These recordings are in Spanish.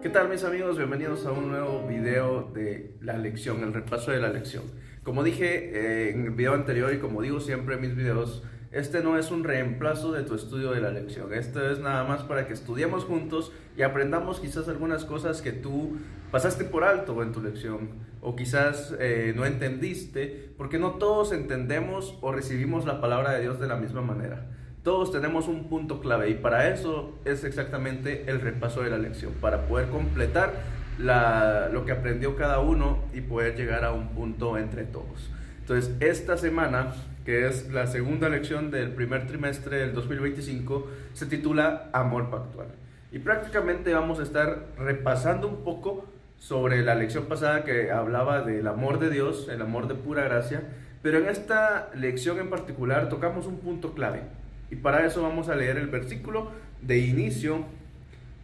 ¿Qué tal, mis amigos? Bienvenidos a un nuevo video de la lección, el repaso de la lección. Como dije en el video anterior y como digo siempre en mis videos, este no es un reemplazo de tu estudio de la lección. Este es nada más para que estudiemos juntos y aprendamos quizás algunas cosas que tú pasaste por alto en tu lección o quizás no entendiste, porque no todos entendemos o recibimos la palabra de Dios de la misma manera. Todos tenemos un punto clave y para eso es exactamente el repaso de la lección, para poder completar lo que aprendió cada uno y poder llegar a un punto entre todos. Entonces, esta semana, que es la segunda lección del primer trimestre del 2025, se titula Amor Pactual. Y prácticamente vamos a estar repasando un poco sobre la lección pasada que hablaba del amor de Dios, el amor de pura gracia, pero en esta lección en particular tocamos un punto clave. Y para eso vamos a leer el versículo de inicio,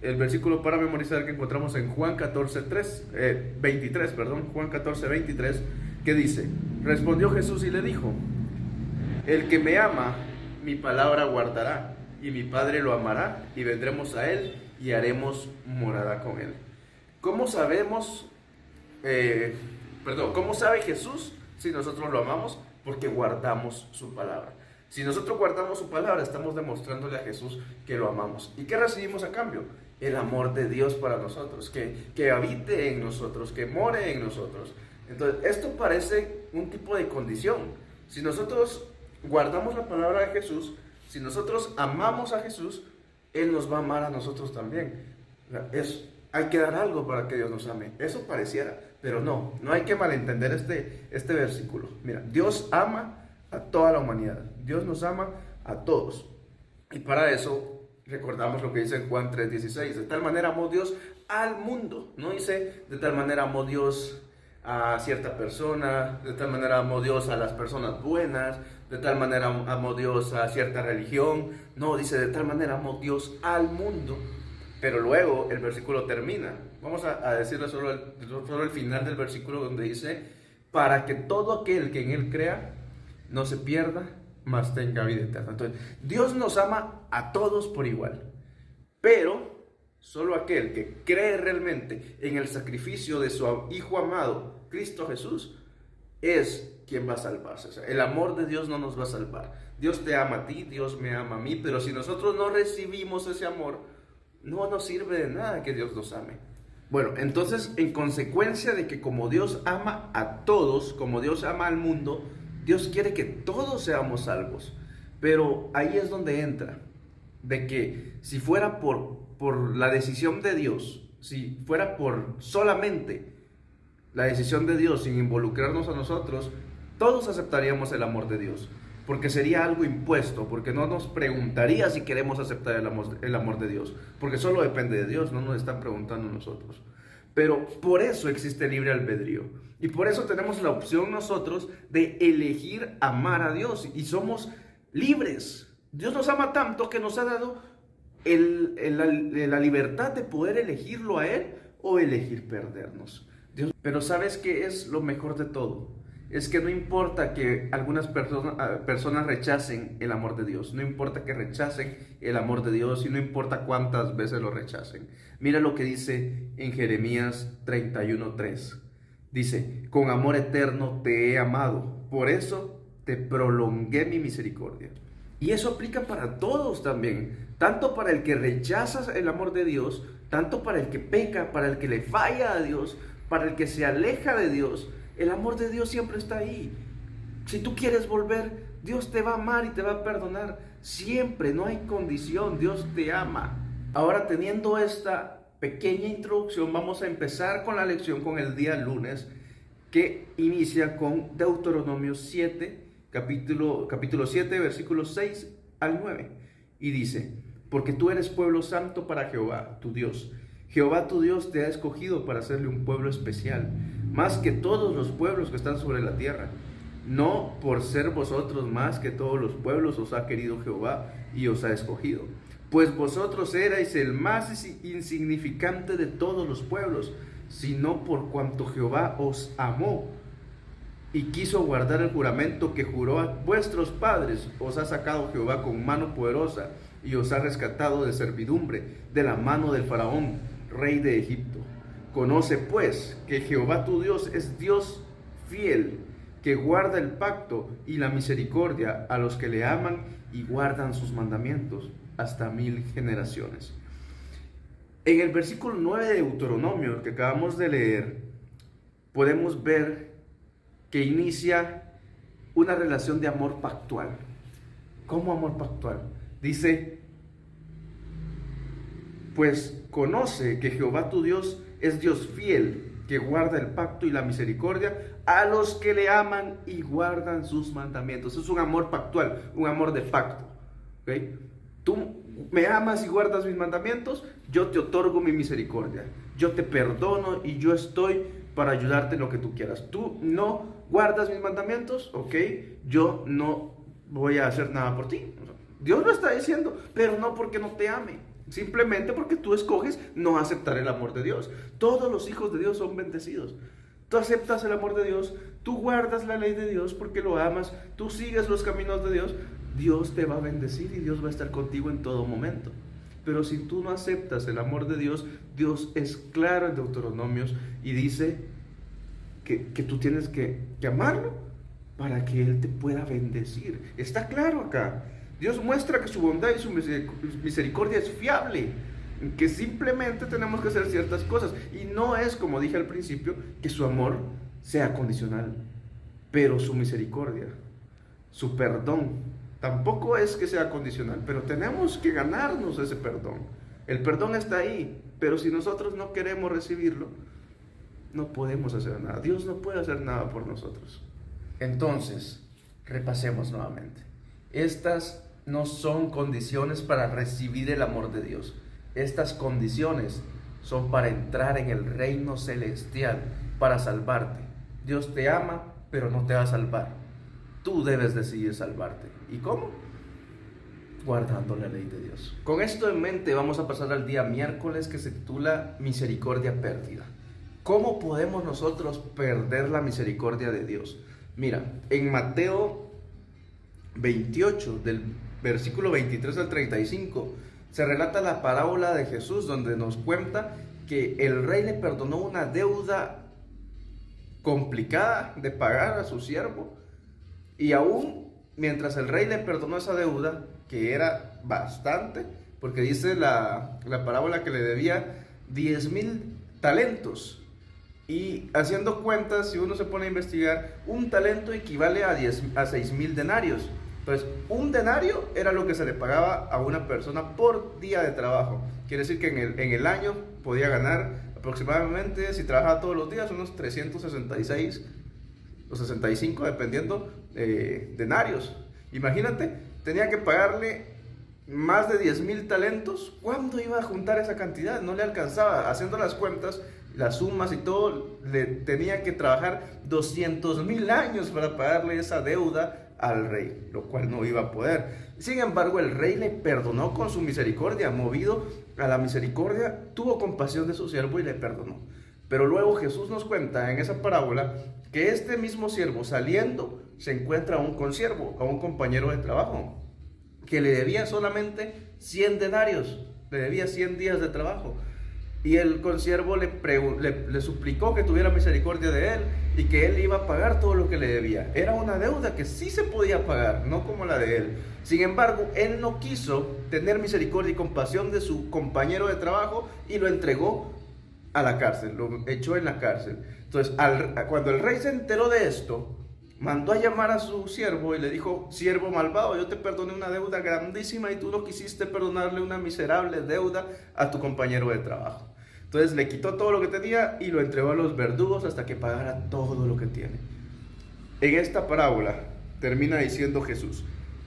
el versículo para memorizar que encontramos en Juan 23, Juan 14, 23, que dice: respondió Jesús y le dijo: el que me ama, mi palabra guardará, y mi Padre lo amará, y vendremos a él y haremos morada con él. ¿Cómo sabemos, cómo sabe Jesús si nosotros lo amamos? Porque guardamos su palabra. Si nosotros guardamos su palabra, estamos demostrándole a Jesús que lo amamos. ¿Y qué recibimos a cambio? El amor de Dios para nosotros, que habite en nosotros, que more en nosotros. Entonces, esto parece un tipo de condición. Si nosotros guardamos la palabra de Jesús, si nosotros amamos a Jesús, Él nos va a amar a nosotros también. Hay que dar algo para que Dios nos ame. Eso pareciera, pero no hay que malentender este versículo. Mira, Dios ama a toda la humanidad. Dios nos ama a todos. Y para eso recordamos lo que dice en Juan 3:16. De tal manera amó Dios al mundo. No dice de tal manera amó Dios a cierta persona, de tal manera amó Dios a las personas buenas, de tal manera amó Dios a cierta religión. No, dice de tal manera amó Dios al mundo. Pero luego el versículo termina. Vamos a decirle solo el final del versículo, donde dice: para que todo aquel que en Él crea no se pierda, mas tenga vida eterna. Entonces, Dios nos ama a todos por igual, pero solo aquel que cree realmente en el sacrificio de su Hijo amado, Cristo Jesús, es quien va a salvarse. O sea, el amor de Dios no nos va a salvar. Dios te ama a ti, Dios me ama a mí, pero si nosotros no recibimos ese amor, no nos sirve de nada que Dios nos ame. Bueno, entonces, en consecuencia de que como Dios ama a todos, como Dios ama al mundo, Dios quiere que todos seamos salvos. Pero ahí es donde entra, de que si fuera por la decisión de Dios, si fuera por solamente la decisión de Dios sin involucrarnos a nosotros, todos aceptaríamos el amor de Dios, porque sería algo impuesto, porque no nos preguntaría si queremos aceptar el amor de Dios, porque solo depende de Dios, no nos están preguntando nosotros. Pero por eso existe libre albedrío. Y por eso tenemos la opción nosotros de elegir amar a Dios. Y somos libres. Dios nos ama tanto que nos ha dado la libertad de poder elegirlo a Él o elegir perdernos. Pero ¿sabes qué es lo mejor de todo? Es que no importa que algunas personas rechacen el amor de Dios, no importa que rechacen el amor de Dios y no importa cuántas veces lo rechacen. Mira lo que dice en Jeremías 31:3. Dice: con amor eterno te he amado, por eso te prolongué mi misericordia. Y eso aplica para todos también, tanto para el que rechaza el amor de Dios, tanto para el que peca, para el que le falla a Dios, para el que se aleja de Dios. El amor de Dios siempre está ahí. Si tú quieres volver, Dios te va a amar y te va a perdonar. Siempre, no hay condición, Dios te ama. Ahora, teniendo esta pequeña introducción, vamos a empezar con la lección con el día lunes, que inicia con Deuteronomio 7, capítulo 7, versículos 6 al 9. Y dice: porque tú eres pueblo santo para Jehová, tu Dios. Jehová tu Dios te ha escogido para hacerle un pueblo especial, más que todos los pueblos que están sobre la tierra. No por ser vosotros más que todos los pueblos os ha querido Jehová y os ha escogido, pues vosotros erais el más insignificante de todos los pueblos, sino por cuanto Jehová os amó y quiso guardar el juramento que juró a vuestros padres, os ha sacado Jehová con mano poderosa y os ha rescatado de servidumbre, de la mano del faraón, rey de Egipto. Conoce pues que Jehová tu Dios es Dios fiel, que guarda el pacto y la misericordia a los que le aman y guardan sus mandamientos hasta 1000 generaciones. En el versículo 9 de Deuteronomio, que acabamos de leer, podemos ver que inicia una relación de amor pactual. ¿Cómo amor pactual? Dice, pues conoce que Jehová tu Dios es Dios fiel, que guarda el pacto y la misericordia a los que le aman y guardan sus mandamientos. Es un amor pactual, un amor de pacto. ¿Okay? Tú me amas y guardas mis mandamientos, yo te otorgo mi misericordia. Yo te perdono y yo estoy para ayudarte en lo que tú quieras. Tú no guardas mis mandamientos, ok, yo no voy a hacer nada por ti. Dios lo está diciendo, pero no porque no te ame, simplemente porque tú escoges no aceptar el amor de Dios. Todos los hijos de Dios son bendecidos. Tú aceptas el amor de Dios, tú guardas la ley de Dios porque lo amas, tú sigues los caminos de Dios, Dios te va a bendecir y Dios va a estar contigo en todo momento. Pero si tú no aceptas el amor de Dios, Dios es claro en Deuteronomios y dice que tú tienes que amarlo para que Él te pueda bendecir. Está claro acá. Dios muestra que su bondad y su misericordia es fiable, que simplemente tenemos que hacer ciertas cosas. Y no es, como dije al principio, que su amor sea condicional, pero su misericordia, su perdón, tampoco es que sea condicional, pero tenemos que ganarnos ese perdón. El perdón está ahí, pero si nosotros no queremos recibirlo, no podemos hacer nada. Dios no puede hacer nada por nosotros. Entonces, repasemos nuevamente. Estas no son condiciones para recibir el amor de Dios. Estas condiciones son para entrar en el reino celestial, para salvarte. Dios te ama, pero no te va a salvar. Tú debes decidir salvarte. ¿Y cómo? Guardando la ley de Dios. Con esto en mente vamos a pasar al día miércoles, que se titula Misericordia Perdida. ¿Cómo podemos nosotros perder la misericordia de Dios? Mira, en Mateo 28, del versículo 23 al 35, se relata la parábola de Jesús, donde nos cuenta que el rey le perdonó una deuda complicada de pagar a su siervo, y aún mientras el rey le perdonó esa deuda, que era bastante, porque dice la parábola que le debía 10,000 talentos. Y haciendo cuentas, si uno se pone a investigar, un talento equivale a 6,000 denarios. Entonces, un denario era lo que se le pagaba a una persona por día de trabajo. Quiere decir que en el año podía ganar aproximadamente, si trabajaba todos los días, unos 366 o 65, dependiendo, denarios. Imagínate, tenía que pagarle más de 10,000 talentos. ¿Cuándo iba a juntar esa cantidad? No le alcanzaba. Haciendo las cuentas, las sumas y todo, le tenía que trabajar 200,000 años para pagarle esa deuda al rey, lo cual no iba a poder. Sin embargo, el rey le perdonó con su misericordia. Movido a la misericordia, tuvo compasión de su siervo y le perdonó. Pero luego Jesús nos cuenta en esa parábola que este mismo siervo, saliendo, se encuentra a un consiervo, a un compañero de trabajo, que le debía solamente 100 denarios, le debía 100 días de trabajo. Y el consiervo le suplicó que tuviera misericordia de él y que él iba a pagar todo lo que le debía. Era una deuda que sí se podía pagar, no como la de él. Sin embargo, él no quiso tener misericordia y compasión de su compañero de trabajo y lo entregó a la cárcel, lo echó en la cárcel. Entonces, cuando el rey se enteró de esto, mandó a llamar a su siervo y le dijo: siervo malvado, yo te perdoné una deuda grandísima y tú no quisiste perdonarle una miserable deuda a tu compañero de trabajo. Entonces le quitó todo lo que tenía y lo entregó a los verdugos hasta que pagara todo lo que tiene. En esta parábola termina diciendo Jesús,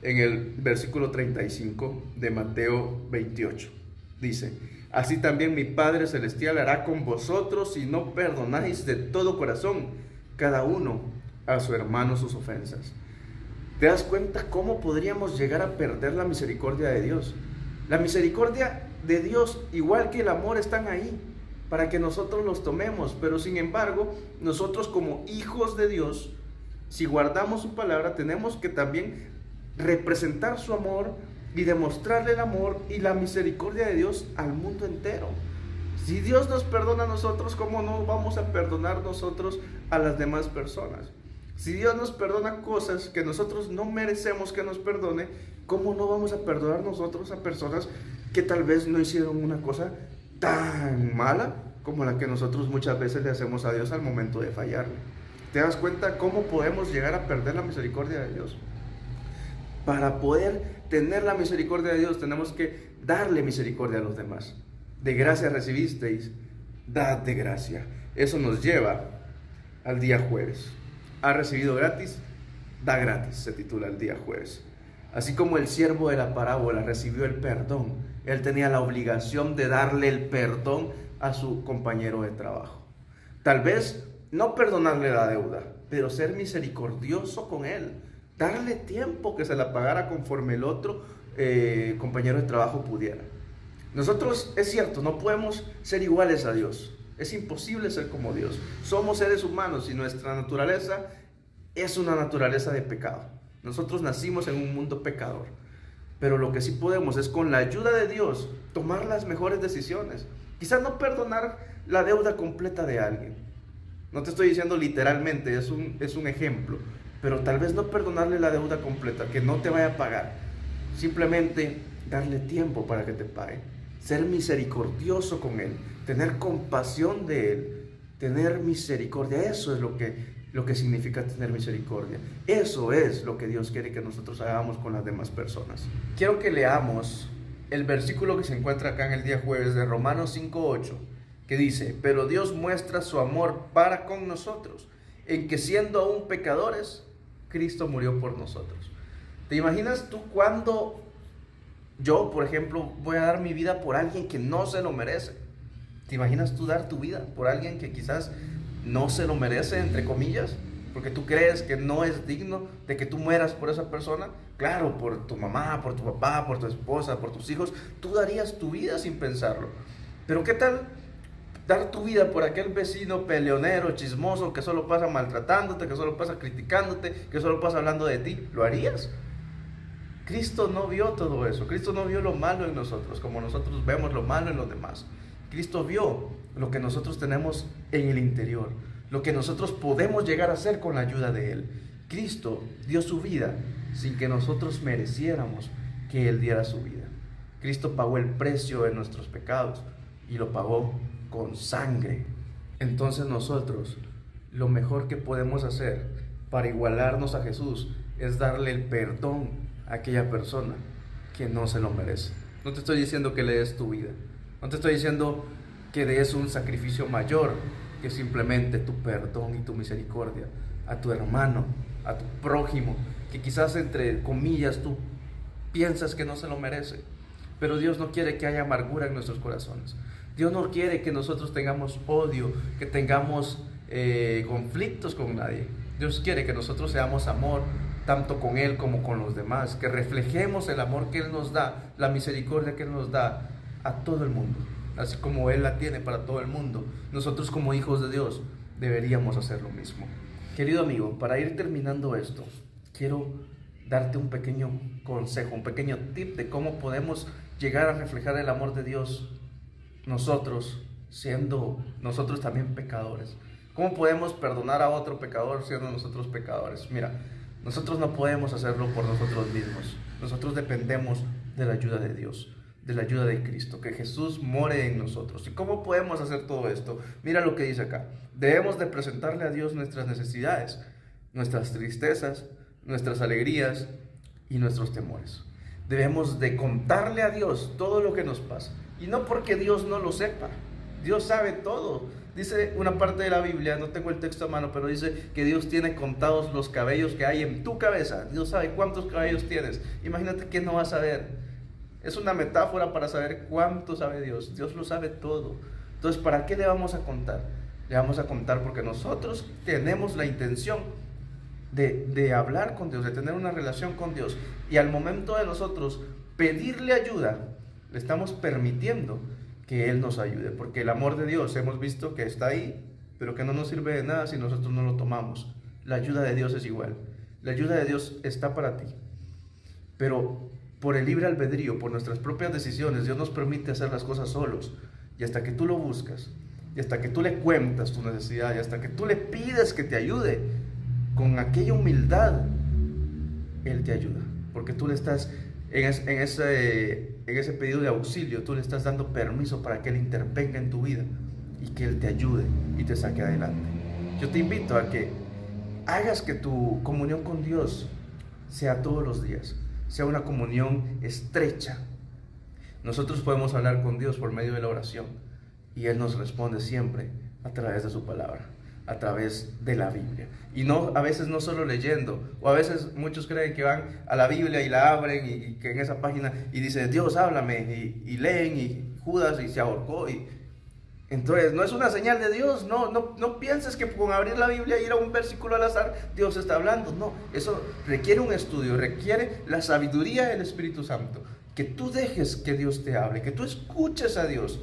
en el versículo 35 de Mateo 28, dice: así también mi Padre Celestial hará con vosotros si no perdonáis de todo corazón cada uno a su hermano sus ofensas. ¿Te das cuenta cómo podríamos llegar a perder la misericordia de Dios? La misericordia de Dios, igual que el amor, están ahí para que nosotros los tomemos, pero sin embargo, nosotros como hijos de Dios, si guardamos su palabra, tenemos que también representar su amor y demostrarle el amor y la misericordia de Dios al mundo entero. Si Dios nos perdona a nosotros, ¿cómo no vamos a perdonar nosotros a las demás personas? Si Dios nos perdona cosas que nosotros no merecemos que nos perdone, ¿cómo no vamos a perdonar nosotros a personas que tal vez no hicieron una cosa tan mala como la que nosotros muchas veces le hacemos a Dios al momento de fallarle? ¿Te das cuenta cómo podemos llegar a perder la misericordia de Dios? Para poder tener la misericordia de Dios tenemos que darle misericordia a los demás. De gracia recibisteis, dad de gracia. Eso nos lleva al día jueves. Ha recibido gratis, da gratis, se titula el día jueves. Así como el siervo de la parábola recibió el perdón, él tenía la obligación de darle el perdón a su compañero de trabajo. Tal vez no perdonarle la deuda, pero ser misericordioso con él, darle tiempo que se la pagara conforme el otro compañero de trabajo pudiera. Nosotros, es cierto, no podemos ser iguales a Dios. Es imposible ser como Dios. Somos seres humanos y nuestra naturaleza es una naturaleza de pecado. Nosotros nacimos en un mundo pecador. Pero lo que sí podemos es, con la ayuda de Dios, tomar las mejores decisiones. Quizás no perdonar la deuda completa de alguien. No te estoy diciendo literalmente, es un ejemplo. Pero tal vez no perdonarle la deuda completa, que no te vaya a pagar. Simplemente darle tiempo para que te pague. Ser misericordioso con él, tener compasión de él, tener misericordia. Eso es lo que significa tener misericordia. Eso es lo que Dios quiere que nosotros hagamos con las demás personas. Quiero que leamos el versículo que se encuentra acá en el día jueves de Romanos 5:8, que dice: pero Dios muestra su amor para con nosotros, en que siendo aún pecadores, Cristo murió por nosotros. ¿Te imaginas tú cuando yo, por ejemplo, voy a dar mi vida por alguien que no se lo merece? ¿Te imaginas tú dar tu vida por alguien que quizás no se lo merece, entre comillas? Porque tú crees que no es digno de que tú mueras por esa persona. Claro, por tu mamá, por tu papá, por tu esposa, por tus hijos, tú darías tu vida sin pensarlo. Pero ¿qué tal dar tu vida por aquel vecino peleonero, chismoso, que solo pasa maltratándote, que solo pasa criticándote, que solo pasa hablando de ti? ¿Lo harías? Cristo no vio todo eso. Cristo no vio lo malo en nosotros, como nosotros vemos lo malo en los demás. Cristo vio lo que nosotros tenemos en el interior, lo que nosotros podemos llegar a hacer con la ayuda de Él. Cristo dio su vida sin que nosotros mereciéramos que Él diera su vida. Cristo pagó el precio de nuestros pecados y lo pagó con sangre. Entonces nosotros, lo mejor que podemos hacer para igualarnos a Jesús es darle el perdón a aquella persona que no se lo merece. No te estoy diciendo que le des tu vida, no te estoy diciendo que des un sacrificio mayor que simplemente tu perdón y tu misericordia a tu hermano, a tu prójimo, que quizás entre comillas tú piensas que no se lo merece. Pero Dios no quiere que haya amargura en nuestros corazones. Dios no quiere que nosotros tengamos odio, que tengamos conflictos con nadie. Dios quiere que nosotros seamos amor, tanto con Él como con los demás, que reflejemos el amor que Él nos da, la misericordia que Él nos da a todo el mundo, así como Él la tiene para todo el mundo. Nosotros, como hijos de Dios, deberíamos hacer lo mismo. Querido amigo, para ir terminando esto, quiero darte un pequeño consejo, un pequeño tip de cómo podemos llegar a reflejar el amor de Dios, nosotros siendo nosotros también pecadores. ¿Cómo podemos perdonar a otro pecador siendo nosotros pecadores? Mira, nosotros no podemos hacerlo por nosotros mismos. Nosotros dependemos de la ayuda de Dios, de la ayuda de Cristo, que Jesús more en nosotros. ¿Y cómo podemos hacer todo esto? Mira lo que dice acá. Debemos de presentarle a Dios nuestras necesidades, nuestras tristezas, nuestras alegrías y nuestros temores. Debemos de contarle a Dios todo lo que nos pasa. Y no porque Dios no lo sepa. Dios sabe todo. Dice una parte de la Biblia, no tengo el texto a mano, pero dice que Dios tiene contados los cabellos que hay en tu cabeza. Dios sabe cuántos cabellos tienes. Imagínate que no vas a saber. Es una metáfora para saber cuánto sabe Dios. Dios lo sabe todo. Entonces, ¿para qué le vamos a contar? Le vamos a contar porque nosotros tenemos la intención de hablar con Dios, de tener una relación con Dios. Y al momento de nosotros pedirle ayuda, le estamos permitiendo que Él nos ayude, porque el amor de Dios hemos visto que está ahí, pero que no nos sirve de nada si nosotros no lo tomamos. La ayuda de Dios es igual. La ayuda de Dios está para ti, pero por el libre albedrío, por nuestras propias decisiones, Dios nos permite hacer las cosas solos. Y hasta que tú lo buscas, y hasta que tú le cuentas tu necesidad, y hasta que tú le pides que te ayude, con aquella humildad, Él te ayuda. Porque tú le estás, en ese pedido de auxilio, tú le estás dando permiso para que Él intervenga en tu vida y que Él te ayude y te saque adelante. Yo te invito a que hagas que tu comunión con Dios sea todos los días, sea una comunión estrecha. Nosotros podemos hablar con Dios por medio de la oración y Él nos responde siempre a través de su palabra, a través de la Biblia. Y no, a veces no solo leyendo, o a veces muchos creen que van a la Biblia y la abren y que en esa página y dice Dios háblame, y leen y Judas y se ahorcó y entonces no es una señal de Dios. No pienses que con abrir la Biblia y ir a un versículo al azar Dios está hablando. No, eso requiere un estudio, requiere la sabiduría del Espíritu Santo, que tú dejes que Dios te hable, que tú escuches a Dios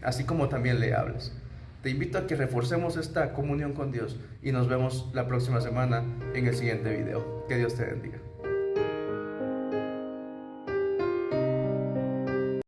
así como también le hablas. Te invito a que reforcemos esta comunión con Dios y nos vemos la próxima semana en el siguiente video. Que Dios te bendiga.